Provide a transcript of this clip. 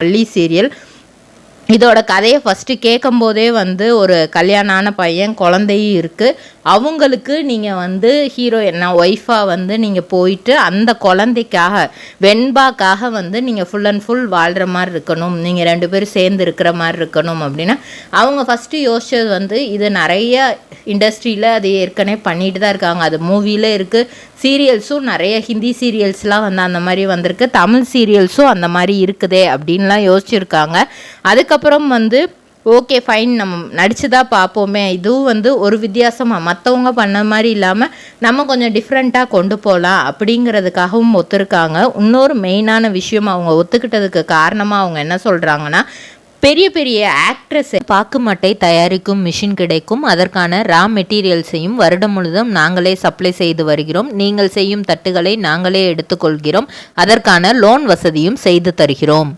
பள்ளி சீரியல். இதோட கதையை ஃபஸ்ட்டு கேட்கும்போதே வந்து ஒரு கல்யாணான பையன் குழந்தையும் இருக்குது. அவங்களுக்கு நீங்கள் வந்து ஹீரோ என்ன ஒய்ஃபாக வந்து நீங்கள் போயிட்டு அந்த குழந்தைக்காக வெண்பாக்காக வந்து நீங்கள் ஃபுல் அண்ட் ஃபுல் வாழ்கிற மாதிரி இருக்கணும், நீங்கள் 2 பேரும் சேர்ந்து இருக்கிற மாதிரி இருக்கணும் அப்படின்னா அவங்க ஃபஸ்ட்டு யோசிச்சது வந்து இது நிறைய இண்டஸ்ட்ரியில் அது ஏற்கனவே பண்ணிட்டு தான் இருக்காங்க. அது மூவியில் இருக்குது, சீரியல்ஸும் நிறைய ஹிந்தி சீரியல்ஸ்லாம் வந்து அந்த மாதிரி வந்திருக்கு, தமிழ் சீரியல்ஸும் அந்த மாதிரி இருக்குதே அப்படின்லாம் யோசிச்சுருக்காங்க. அதுக்கப்புறம் வந்து ஓகே ஃபைன் நம்ம நடிச்சு தான் பார்ப்போமே, இதுவும் வந்து ஒரு வித்தியாசமாக மற்றவங்க பண்ண மாதிரி இல்லாமல் நம்ம கொஞ்சம் டிஃப்ரெண்ட்டாக கொண்டு போகலாம் அப்படிங்கிறதுக்காகவும் ஒத்துருக்காங்க. இன்னொரு மெயினான விஷயம் அவங்க ஒத்துக்கிட்டதுக்கு காரணமாக அவங்க என்ன சொல்கிறாங்கன்னா, பெரிய பெரிய ஆக்ட்ரஸை பாக்குமட்டை தயாரிக்கும் மிஷின் கிடைக்கும், அதற்கான ரா மெட்டீரியல்ஸையும் வருடம் முழுதும் நாங்களே சப்ளை செய்து வருகிறோம், நீங்கள் செய்யும் தட்டுகளை நாங்களே எடுத்துக்கொள்கிறோம், அதற்கான லோன் வசதியும் செய்து தருகிறோம்.